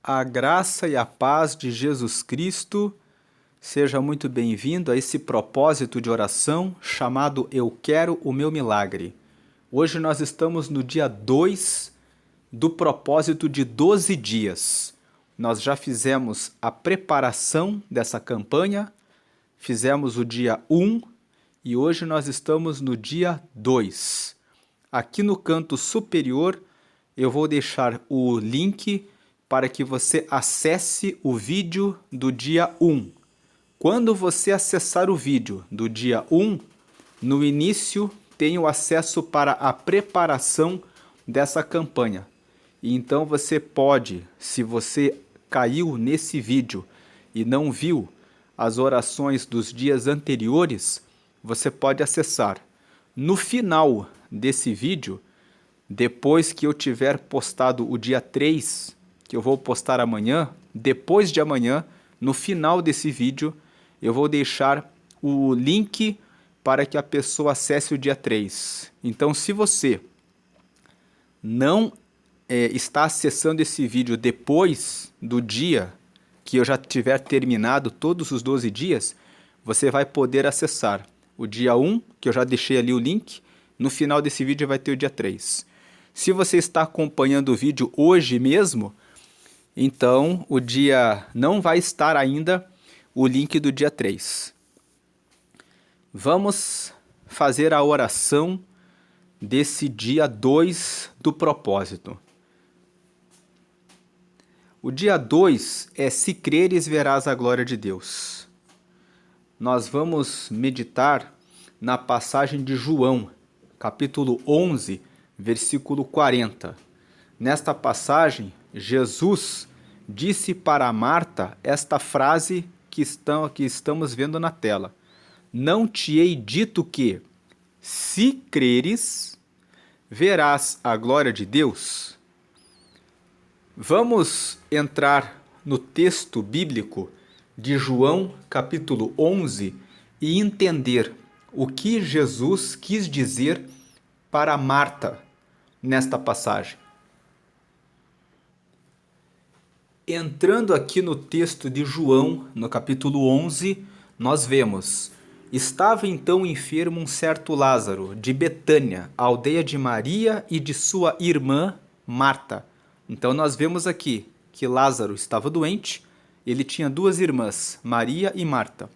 A graça e a paz de Jesus Cristo, seja muito bem-vindo a esse propósito de oração chamado Eu Quero o Meu Milagre. Hoje nós estamos no dia 2 do propósito de 12 dias. Nós já fizemos a preparação dessa campanha, fizemos o dia 1 e hoje nós estamos no dia 2. Aqui no canto superior eu vou deixar o link para que você acesse o vídeo do dia 1. Quando você acessar o vídeo do dia 1, no início tem o acesso para a preparação dessa campanha. E então você pode, se você caiu nesse vídeo e não viu as orações dos dias anteriores, você pode acessar. No final desse vídeo, depois que eu tiver postado o dia 3, que eu vou postar amanhã, depois de amanhã, no final desse vídeo, eu vou deixar o link para que a pessoa acesse o dia 3. Então, se você não está acessando esse vídeo depois do dia que eu já tiver terminado todos os 12 dias, você vai poder acessar o dia 1, que eu já deixei ali o link, no final desse vídeo vai ter o dia 3. Se você está acompanhando o vídeo hoje mesmo, então o dia não vai estar ainda o link do dia 3. Vamos fazer a oração desse dia 2 do propósito. O dia 2 é Se creres, verás a glória de Deus. Nós vamos meditar na passagem de João, capítulo 11, versículo 40. Nesta passagem, Jesus disse para Marta esta frase que estamos vendo na tela. Não te hei dito que, se creres, verás a glória de Deus? Vamos entrar no texto bíblico de João, capítulo 11, e entender o que Jesus quis dizer para Marta nesta passagem. Entrando aqui no texto de João, no capítulo 11, nós vemos: estava então enfermo um certo Lázaro, de Betânia, a aldeia de Maria e de sua irmã Marta. Então nós vemos aqui que Lázaro estava doente, ele tinha duas irmãs, Maria e Marta.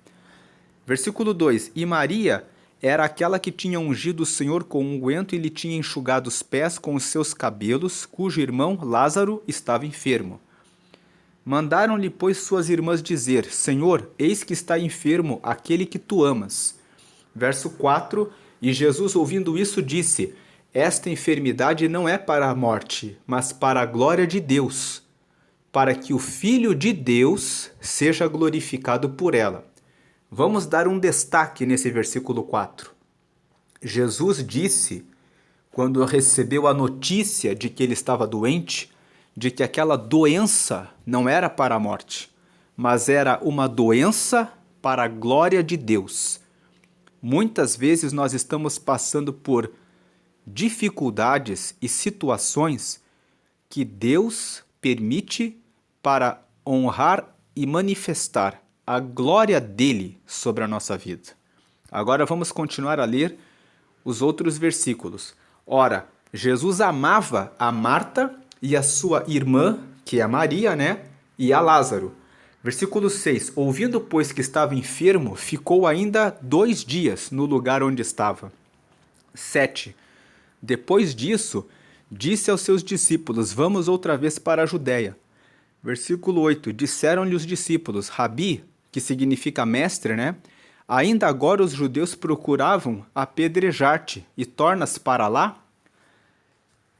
Versículo 2: E Maria era aquela que tinha ungido o Senhor com unguento e lhe tinha enxugado os pés com os seus cabelos, cujo irmão Lázaro estava enfermo. Mandaram-lhe, pois, suas irmãs dizer: Senhor, eis que está enfermo aquele que tu amas. Verso 4: E Jesus, ouvindo isso, disse: Esta enfermidade não é para a morte, mas para a glória de Deus, para que o Filho de Deus seja glorificado por ela. Vamos dar um destaque nesse versículo 4. Jesus disse, quando recebeu a notícia de que ele estava doente, de que aquela doença não era para a morte, mas era uma doença para a glória de Deus. Muitas vezes nós estamos passando por dificuldades e situações que Deus permite para honrar e manifestar a glória dele sobre a nossa vida. Agora vamos continuar a ler os outros versículos. Ora, Jesus amava a Marta e a sua irmã, que é a Maria, e a Lázaro. Versículo 6. Ouvindo, pois, que estava enfermo, ficou ainda 2 dias no lugar onde estava. 7. Depois disso, disse aos seus discípulos: Vamos outra vez para a Judéia. Versículo 8. Disseram-lhe os discípulos: Rabi, que significa mestre, ainda agora os judeus procuravam apedrejar-te, e tornas para lá?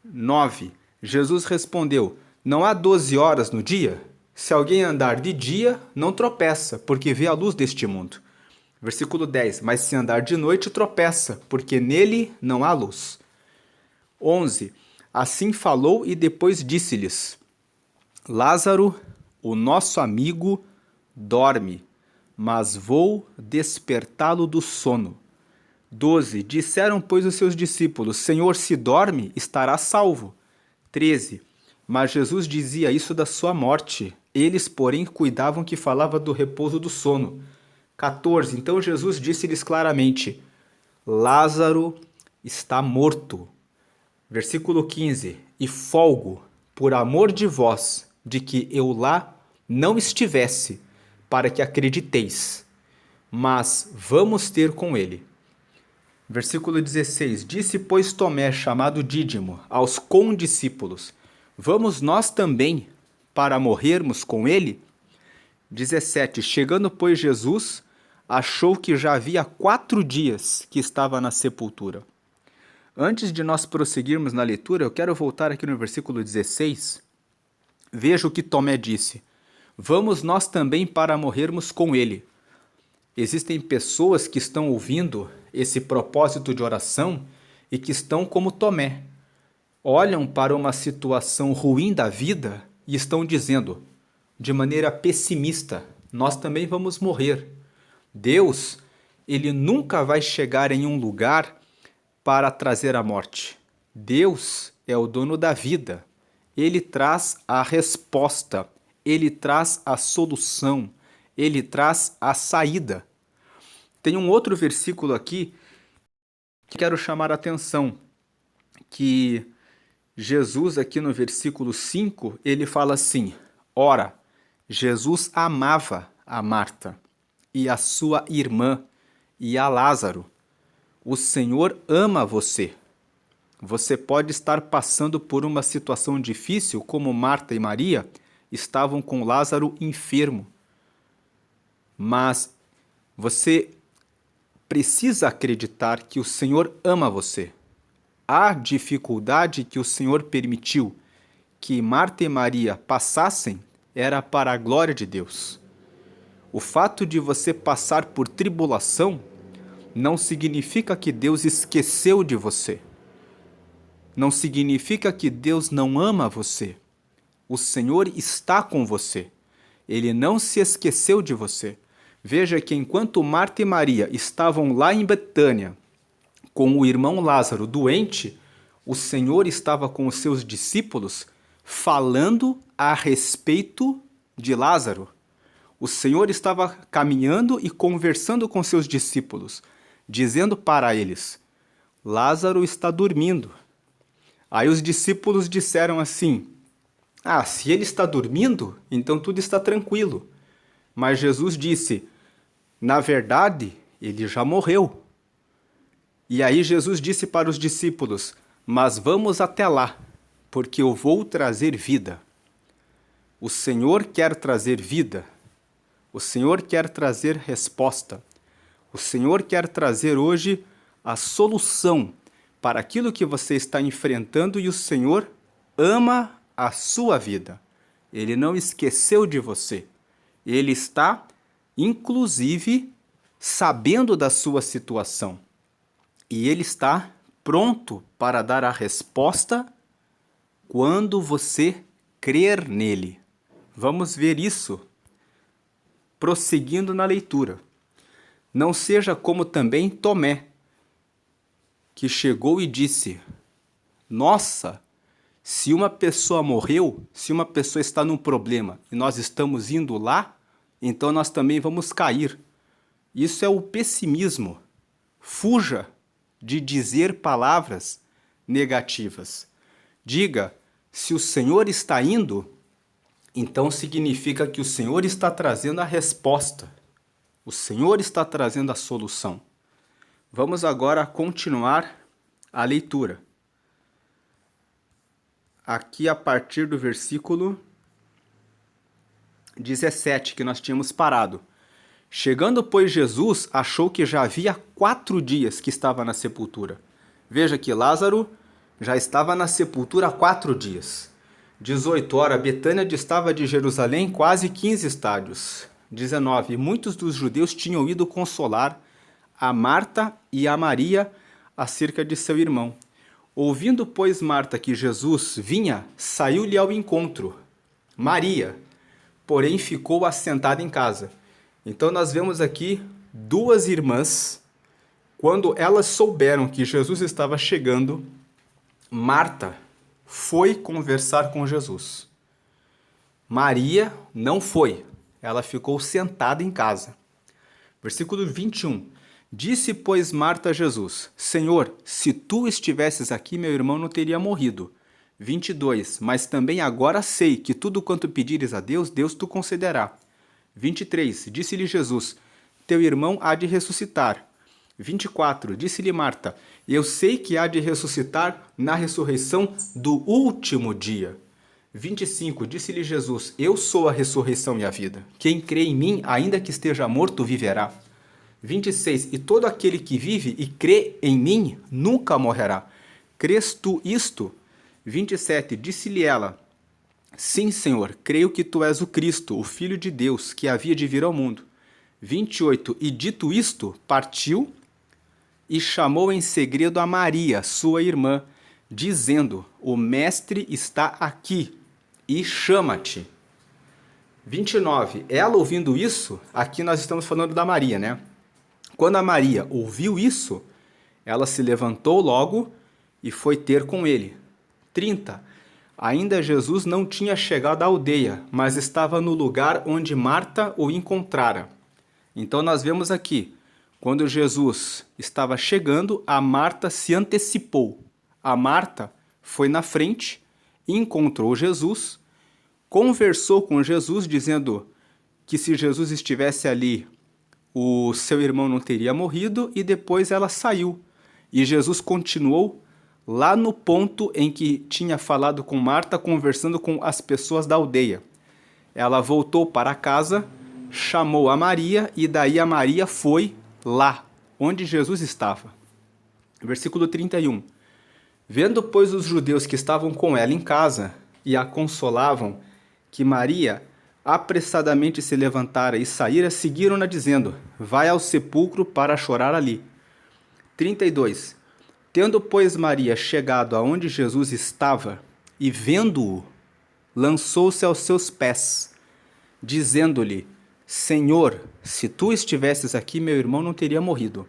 9. Jesus respondeu: Não há 12 horas no dia? Se alguém andar de dia, não tropeça, porque vê a luz deste mundo. Versículo 10. Mas se andar de noite, tropeça, porque nele não há luz. 11. Assim falou e depois disse-lhes: Lázaro, o nosso amigo, dorme, mas vou despertá-lo do sono. 12. Disseram, pois, os seus discípulos: Senhor, se dorme, estará salvo. 13. Mas Jesus dizia isso da sua morte. Eles, porém, cuidavam que falava do repouso do sono. 14. Então Jesus disse-lhes claramente: Lázaro está morto. Versículo 15. E folgo, por amor de vós, de que eu lá não estivesse, para que acrediteis. Mas vamos ter com ele. Versículo 16. Disse, pois, Tomé, chamado Dídimo, aos condiscípulos: Vamos nós também para morrermos com ele? 17. Chegando, pois, Jesus, achou que já havia 4 dias que estava na sepultura. Antes de nós prosseguirmos na leitura, eu quero voltar aqui no versículo 16. Veja o que Tomé disse: Vamos nós também para morrermos com ele. Existem pessoas que estão ouvindo esse propósito de oração e que estão como Tomé. Olham para uma situação ruim da vida e estão dizendo, de maneira pessimista: nós também vamos morrer. Deus, ele nunca vai chegar em um lugar para trazer a morte. Deus é o dono da vida. Ele traz a resposta, ele traz a solução, ele traz a saída. Tem um outro versículo aqui que quero chamar a atenção, que Jesus aqui no versículo 5, ele fala assim: Ora, Jesus amava a Marta e a sua irmã e a Lázaro. O Senhor ama você. Você pode estar passando por uma situação difícil, como Marta e Maria estavam com Lázaro enfermo. Mas você precisa acreditar que o Senhor ama você. A dificuldade que o Senhor permitiu que Marta e Maria passassem era para a glória de Deus. O fato de você passar por tribulação não significa que Deus esqueceu de você. Não significa que Deus não ama você. O Senhor está com você. Ele não se esqueceu de você. Veja que enquanto Marta e Maria estavam lá em Betânia, com o irmão Lázaro doente, o Senhor estava com os seus discípulos falando a respeito de Lázaro. O Senhor estava caminhando e conversando com seus discípulos, dizendo para eles: Lázaro está dormindo. Aí os discípulos disseram assim: se ele está dormindo, então tudo está tranquilo. Mas Jesus disse: na verdade, ele já morreu. E aí Jesus disse para os discípulos: mas vamos até lá, porque eu vou trazer vida. O Senhor quer trazer vida. O Senhor quer trazer resposta. O Senhor quer trazer hoje a solução para aquilo que você está enfrentando, e o Senhor ama a sua vida. Ele não esqueceu de você. Ele está, inclusive, sabendo da sua situação. E Ele está pronto para dar a resposta quando você crer nele. Vamos ver isso prosseguindo na leitura. Não seja como também Tomé, que chegou e disse: Nossa, se uma pessoa morreu, se uma pessoa está num problema e nós estamos indo lá, então nós também vamos cair. Isso é o pessimismo. Fuja de dizer palavras negativas. Diga: se o Senhor está indo, então significa que o Senhor está trazendo a resposta. O Senhor está trazendo a solução. Vamos agora continuar a leitura. Aqui a partir do versículo 17, que nós tínhamos parado. Chegando, pois, Jesus, achou que já havia 4 dias que estava na sepultura. Veja que Lázaro já estava na sepultura há 4 dias. 18 horas, Betânia distava de Jerusalém quase 15 estádios. 19, muitos dos judeus tinham ido consolar a Marta e a Maria acerca de seu irmão. Ouvindo, pois, Marta que Jesus vinha, saiu-lhe ao encontro. Maria, porém, ficou assentada em casa. Então nós vemos aqui 2 irmãs. Quando elas souberam que Jesus estava chegando, Marta foi conversar com Jesus. Maria não foi, ela ficou sentada em casa. Versículo 21. Disse, pois, Marta a Jesus: Senhor, se tu estivesses aqui, meu irmão não teria morrido. 22. Mas também agora sei que tudo quanto pedires a Deus, Deus tu concederá. 23. Disse-lhe Jesus: Teu irmão há de ressuscitar. 24. Disse-lhe Marta: Eu sei que há de ressuscitar na ressurreição do último dia. 25. Disse-lhe Jesus: Eu sou a ressurreição e a vida. Quem crê em mim, ainda que esteja morto, viverá. 26. E todo aquele que vive e crê em mim, nunca morrerá. Crês tu isto? 27. Disse-lhe ela: Sim, Senhor, creio que tu és o Cristo, o Filho de Deus, que havia de vir ao mundo. 28. E dito isto, partiu e chamou em segredo a Maria, sua irmã, dizendo: O Mestre está aqui e chama-te. 29. Ela ouvindo isso, aqui nós estamos falando da Maria, né? Quando a Maria ouviu isso, ela se levantou logo e foi ter com ele. 30. Ainda Jesus não tinha chegado à aldeia, mas estava no lugar onde Marta o encontrara. Então nós vemos aqui, quando Jesus estava chegando, a Marta se antecipou. A Marta foi na frente, encontrou Jesus, conversou com Jesus, dizendo que se Jesus estivesse ali, o seu irmão não teria morrido, e depois ela saiu. E Jesus continuou lá no ponto em que tinha falado com Marta, conversando com as pessoas da aldeia. Ela voltou para casa, chamou a Maria, e daí a Maria foi lá, onde Jesus estava. Versículo 31. Vendo, pois, os judeus que estavam com ela em casa e a consolavam, que Maria apressadamente se levantara e saíra, seguiram-na dizendo: Vai ao sepulcro para chorar ali. 32. Tendo, pois, Maria chegado aonde Jesus estava e vendo-o, lançou-se aos seus pés, dizendo-lhe: Senhor, se tu estivesses aqui, meu irmão não teria morrido.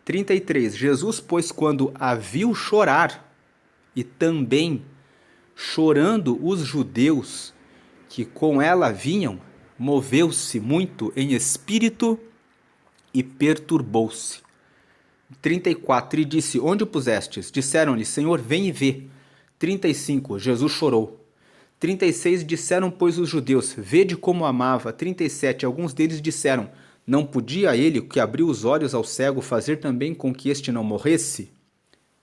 33. Jesus, pois, quando a viu chorar, e também chorando os judeus que com ela vinham, moveu-se muito em espírito e perturbou-se. 34. E disse: Onde o pusestes? Disseram-lhe: Senhor, vem e vê. 35. Jesus chorou. 36. Disseram, pois, os judeus: Vede como amava. 37. Alguns deles disseram: Não podia ele, que abriu os olhos ao cego, fazer também com que este não morresse?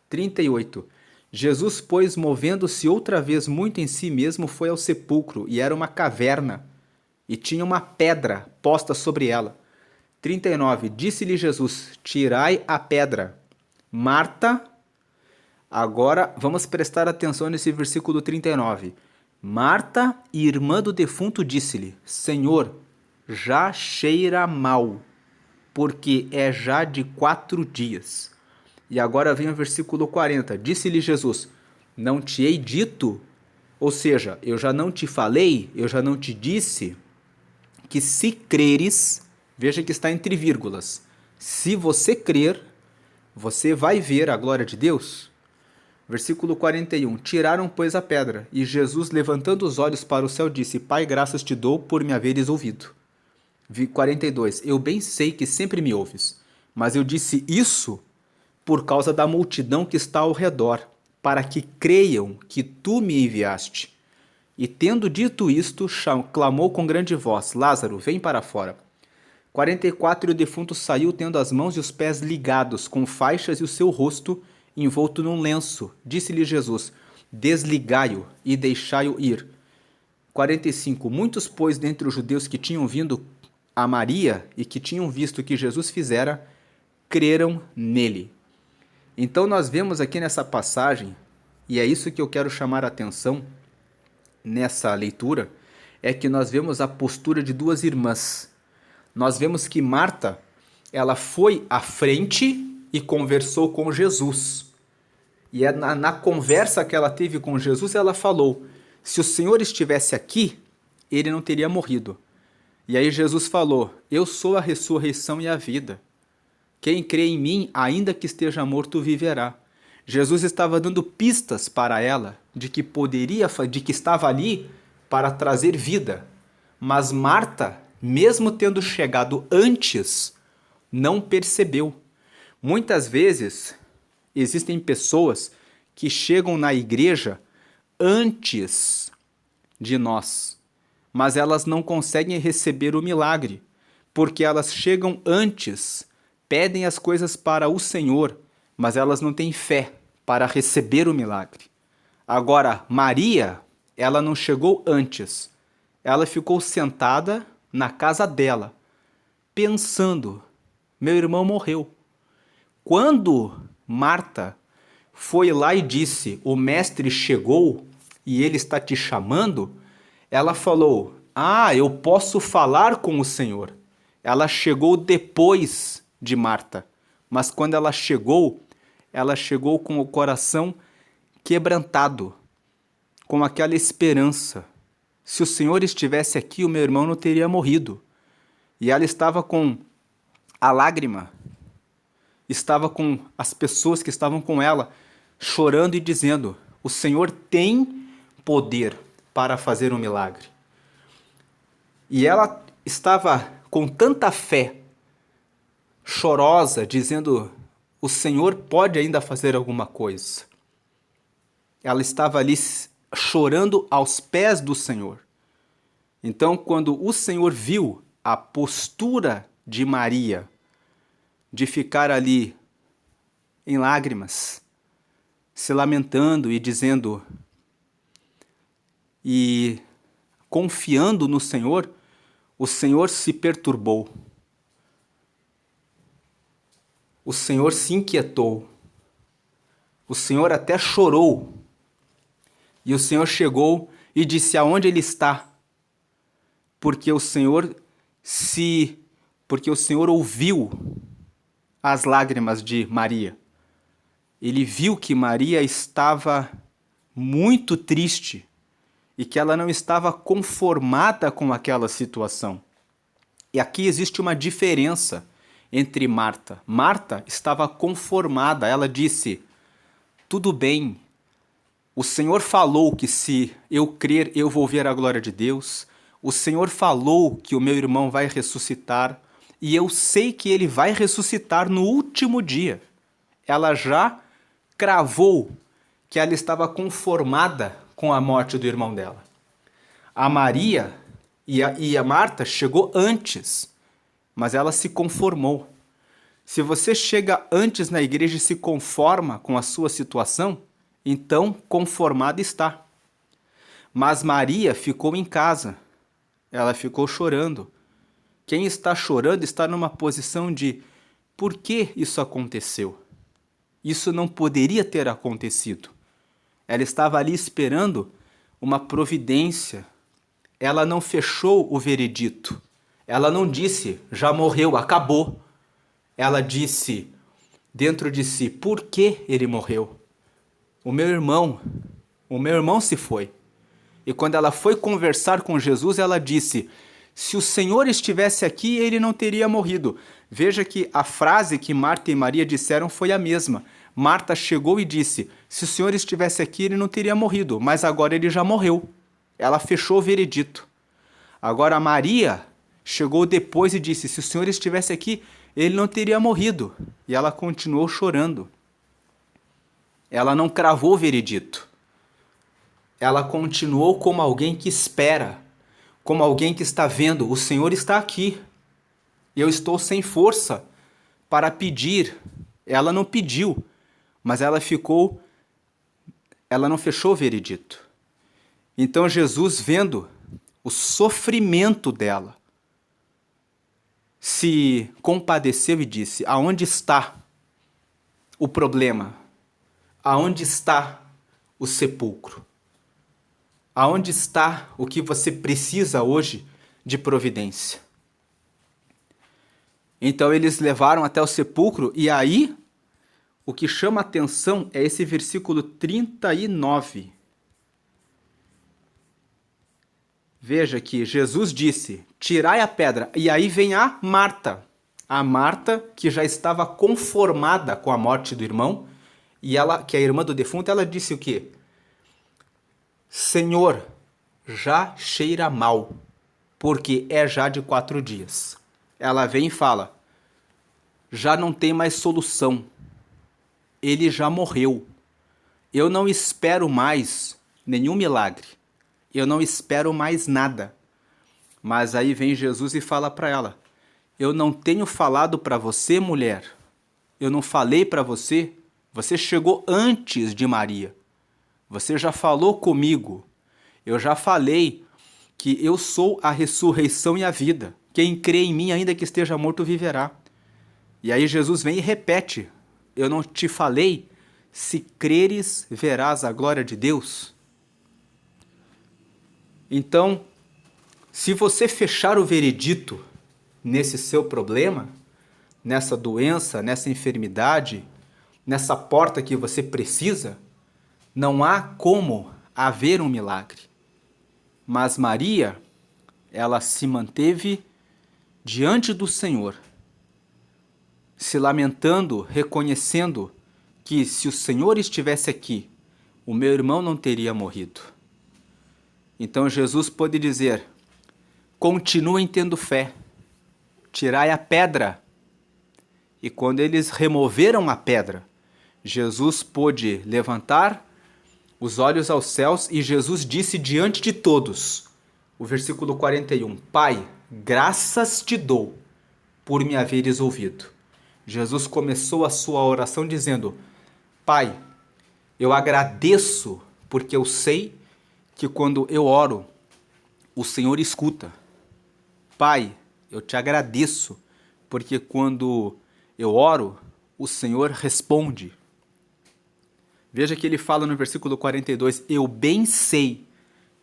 38. Jesus, pois, movendo-se outra vez muito em si mesmo, foi ao sepulcro, e era uma caverna, e tinha uma pedra posta sobre ela. 39. Disse-lhe Jesus: Tirai a pedra. Marta, agora vamos prestar atenção nesse versículo 39. Marta, irmã do defunto, disse-lhe: Senhor, já cheira mal, porque é já de 4 dias. E agora vem o versículo 40. Disse-lhe Jesus: Não te hei dito? Ou seja, eu já não te falei, eu já não te disse, que se creres, veja que está entre vírgulas, se você crer, você vai ver a glória de Deus? Versículo 41. Tiraram, pois, a pedra, e Jesus, levantando os olhos para o céu, disse: Pai, graças te dou por me haveres ouvido. 42. Eu bem sei que sempre me ouves, mas eu disse isso por causa da multidão que está ao redor, para que creiam que tu me enviaste. E tendo dito isto, clamou com grande voz: Lázaro, vem para fora. 44. E o defunto saiu, tendo as mãos e os pés ligados com faixas e o seu rosto envolto num lenço. Disse-lhe Jesus: Desligai-o e deixai-o ir. 45. Muitos, pois, dentre os judeus que tinham vindo a Maria e que tinham visto o que Jesus fizera, creram nele. Então nós vemos aqui nessa passagem, e é isso que eu quero chamar a atenção nessa leitura, é que nós vemos a postura de duas irmãs. Nós vemos que Marta, ela foi à frente e conversou com Jesus. E na conversa que ela teve com Jesus, ela falou: se o Senhor estivesse aqui, ele não teria morrido. E aí Jesus falou: eu sou a ressurreição e a vida. Quem crê em mim, ainda que esteja morto, viverá. Jesus estava dando pistas para ela de que estava ali para trazer vida. Mas Marta, mesmo tendo chegado antes, não percebeu. Muitas vezes existem pessoas que chegam na igreja antes de nós, mas elas não conseguem receber o milagre, porque elas chegam antes, pedem as coisas para o Senhor, mas elas não têm fé para receber o milagre. Agora, Maria, ela não chegou antes. Ela ficou sentada na casa dela, pensando: meu irmão morreu. Quando Marta foi lá e disse: o mestre chegou e ele está te chamando, ela falou: ah, eu posso falar com o Senhor. Ela chegou depois de Marta, mas quando ela chegou com o coração quebrantado, com aquela esperança. Se o Senhor estivesse aqui, o meu irmão não teria morrido. E ela estava com a lágrima, estava com as pessoas que estavam com ela, chorando e dizendo: o Senhor tem poder para fazer um milagre. E ela estava com tanta fé, chorosa, dizendo: o Senhor pode ainda fazer alguma coisa. Ela estava ali chorando aos pés do Senhor. Então, quando o Senhor viu a postura de Maria, de ficar ali em lágrimas, se lamentando e dizendo e confiando no Senhor, o Senhor se perturbou. O Senhor se inquietou. O Senhor até chorou. E o Senhor chegou e disse: aonde ele está? Porque o Senhor ouviu as lágrimas de Maria. Ele viu que Maria estava muito triste e que ela não estava conformada com aquela situação. E aqui existe uma diferença entre Marta. Marta estava conformada. Ela disse: tudo bem, o Senhor falou que se eu crer, eu vou ver a glória de Deus. O Senhor falou que o meu irmão vai ressuscitar. E eu sei que ele vai ressuscitar no último dia. Ela já cravou que ela estava conformada com a morte do irmão dela. A Maria e a Marta chegou antes, mas ela se conformou. Se você chega antes na igreja e se conforma com a sua situação, então conformada está. Mas Maria ficou em casa. Ela ficou chorando. Quem está chorando está numa posição de: por que isso aconteceu? Isso não poderia ter acontecido. Ela estava ali esperando uma providência. Ela não fechou o veredito. Ela não disse: já morreu, acabou. Ela disse dentro de si: por que ele morreu? O meu irmão se foi. E quando ela foi conversar com Jesus, ela disse: se o Senhor estivesse aqui, ele não teria morrido. Veja que a frase que Marta e Maria disseram foi a mesma. Marta chegou e disse: se o Senhor estivesse aqui, ele não teria morrido, mas agora ele já morreu. Ela fechou o veredito. Agora Maria chegou depois e disse: se o Senhor estivesse aqui, ele não teria morrido. E ela continuou chorando. Ela não cravou o veredito. Ela continuou como alguém que espera, como alguém que está vendo: o Senhor está aqui. Eu estou sem força para pedir. Ela não pediu, mas ela não fechou o veredito. Então Jesus, vendo o sofrimento dela, se compadeceu e disse: aonde está o problema? Aonde está o sepulcro? Aonde está o que você precisa hoje de providência? Então eles levaram até o sepulcro, e aí o que chama a atenção é esse versículo 39. Veja que Jesus disse: tirai a pedra. E aí vem a Marta que já estava conformada com a morte do irmão, E ela, que é a irmã do defunto, ela disse o quê? Senhor, já cheira mal, porque é já de 4 dias. Ela vem e fala, já não tem mais solução, ele já morreu. Eu não espero mais nenhum milagre, eu não espero mais nada. Mas aí vem Jesus e fala para ela, eu não tenho falado para você, mulher, eu não falei para você, você chegou antes de Maria, você já falou comigo, eu já falei que eu sou a ressurreição e a vida. Quem crê em mim, ainda que esteja morto, viverá. E aí Jesus vem e repete: eu não te falei? Se creres, verás a glória de Deus. Então, se você fechar o veredito nesse seu problema, nessa doença, nessa enfermidade, nessa porta que você precisa, não há como haver um milagre. Mas Maria, ela se manteve diante do Senhor, se lamentando, reconhecendo que se o Senhor estivesse aqui, o meu irmão não teria morrido. Então Jesus pôde dizer, continuem tendo fé, tirai a pedra. E quando eles removeram a pedra, Jesus pôde levantar os olhos aos céus e Jesus disse diante de todos, o versículo 41, Pai, graças te dou por me haveres ouvido. Jesus começou a sua oração dizendo, Pai, eu agradeço porque eu sei que quando eu oro, o Senhor escuta. Pai, eu te agradeço porque quando eu oro, o Senhor responde. Veja que ele fala no versículo 42, eu bem sei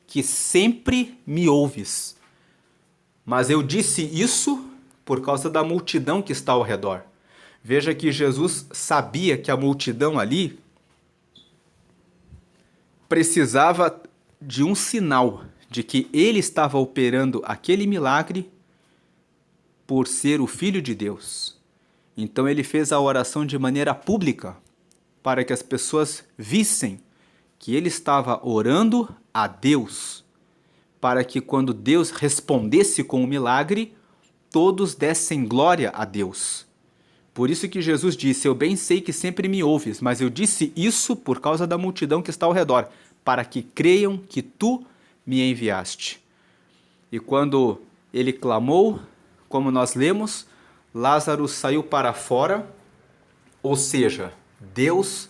que sempre me ouves, mas eu disse isso por causa da multidão que está ao redor. Veja que Jesus sabia que a multidão ali precisava de um sinal de que ele estava operando aquele milagre por ser o Filho de Deus. Então ele fez a oração de maneira pública para que as pessoas vissem que ele estava orando a Deus, para que quando Deus respondesse com o milagre, todos dessem glória a Deus. Por isso que Jesus disse, eu bem sei que sempre me ouves, mas eu disse isso por causa da multidão que está ao redor, para que creiam que tu me enviaste. E quando ele clamou, como nós lemos, Lázaro saiu para fora, ou seja, Deus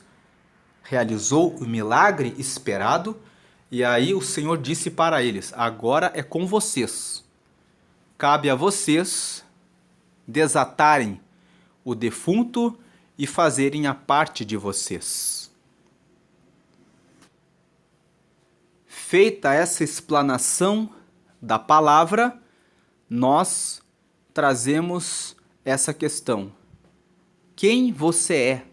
realizou o milagre esperado, e aí o Senhor disse para eles, agora é com vocês. Cabe a vocês desatarem o defunto e fazerem a parte de vocês. Feita essa explanação da palavra, nós trazemos essa questão. Quem você é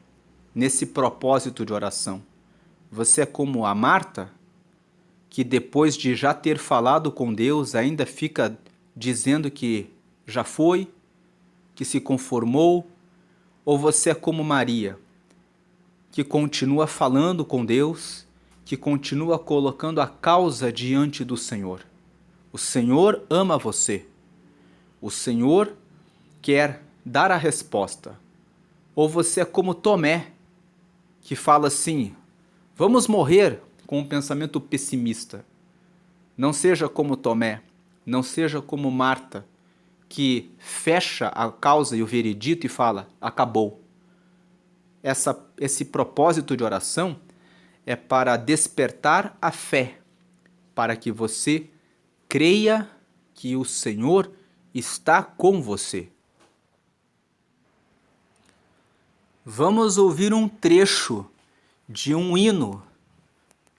nesse propósito de oração? Você é como a Marta, que depois de já ter falado com Deus, ainda fica dizendo que já foi, que se conformou? Ou você é como Maria, que continua falando com Deus, que continua colocando a causa diante do Senhor? O Senhor ama você. O Senhor quer dar a resposta. Ou você é como Tomé, que fala assim, vamos morrer, com um pensamento pessimista. Não seja como Tomé, não seja como Marta, que fecha a causa e o veredito e fala, acabou. Esse propósito de oração é para despertar a fé, para que você creia que o Senhor está com você. Vamos ouvir um trecho de um hino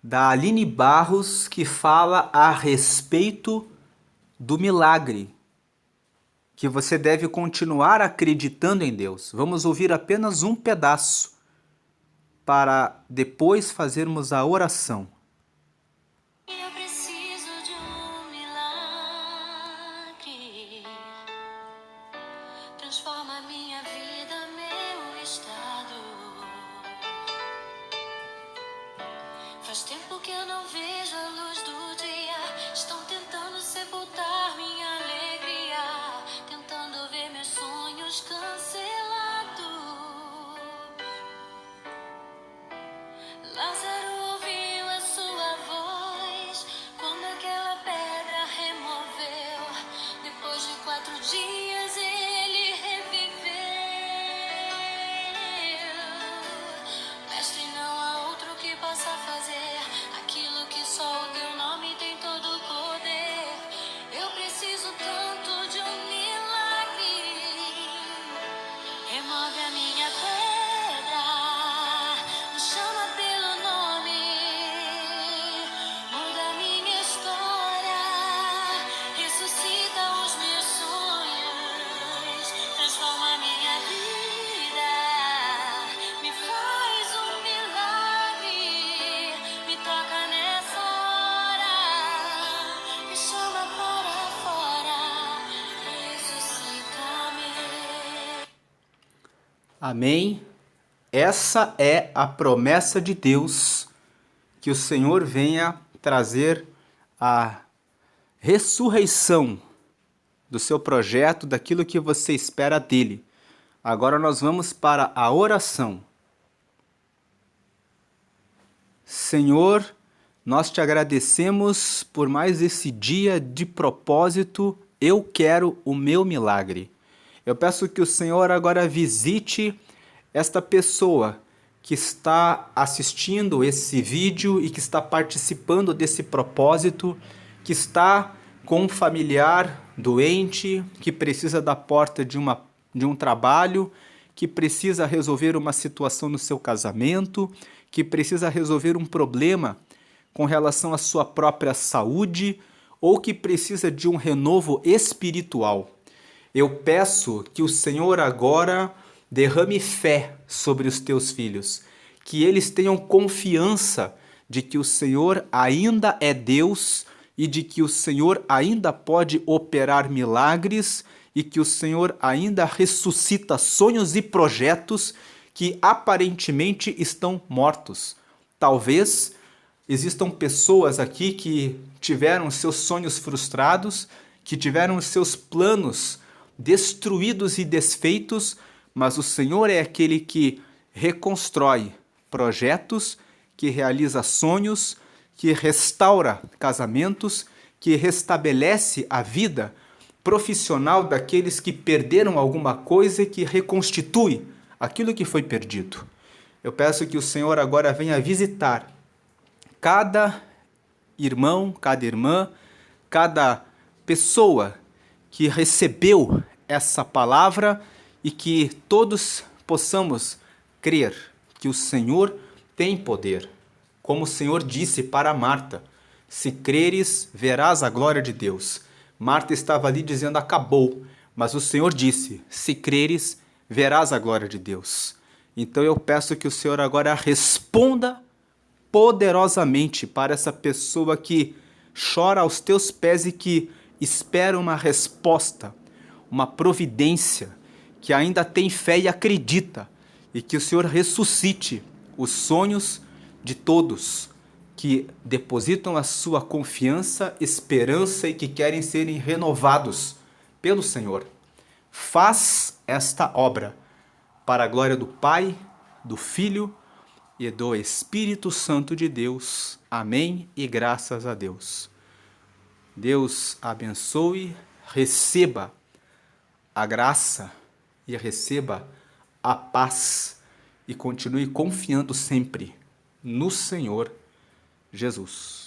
da Aline Barros que fala a respeito do milagre, que você deve continuar acreditando em Deus. Vamos ouvir apenas um pedaço para depois fazermos a oração. Eu preciso de um milagre, transforma minha vida, meu estado. Amém. Essa é a promessa de Deus, que o Senhor venha trazer a ressurreição do seu projeto, daquilo que você espera dele. Agora nós vamos para a oração. Senhor, nós te agradecemos por mais esse dia de propósito. Eu quero o meu milagre. Eu peço que o Senhor agora visite esta pessoa que está assistindo esse vídeo e que está participando desse propósito, que está com um familiar doente, que precisa da porta de um trabalho, que precisa resolver uma situação no seu casamento, que precisa resolver um problema com relação à sua própria saúde, ou que precisa de um renovo espiritual. Eu peço que o Senhor agora derrame fé sobre os teus filhos, que eles tenham confiança de que o Senhor ainda é Deus e de que o Senhor ainda pode operar milagres e que o Senhor ainda ressuscita sonhos e projetos que aparentemente estão mortos. Talvez existam pessoas aqui que tiveram seus sonhos frustrados, que tiveram seus planos destruídos e desfeitos, mas o Senhor é aquele que reconstrói projetos, que realiza sonhos, que restaura casamentos, que restabelece a vida profissional daqueles que perderam alguma coisa e que reconstitui aquilo que foi perdido. Eu peço que o Senhor agora venha visitar cada irmão, cada irmã, cada pessoa que recebeu essa palavra e que todos possamos crer que o Senhor tem poder. Como o Senhor disse para Marta, se creres, verás a glória de Deus. Marta estava ali dizendo acabou, mas o Senhor disse, se creres, verás a glória de Deus. Então eu peço que o Senhor agora responda poderosamente para essa pessoa que chora aos teus pés e que espera uma resposta, uma providência, que ainda tem fé e acredita, e que o Senhor ressuscite os sonhos de todos que depositam a sua confiança, esperança e que querem serem renovados pelo Senhor. Faz esta obra para a glória do Pai, do Filho e do Espírito Santo de Deus. Amém e graças a Deus. Deus abençoe, receba a graça e receba a paz e continue confiando sempre no Senhor Jesus.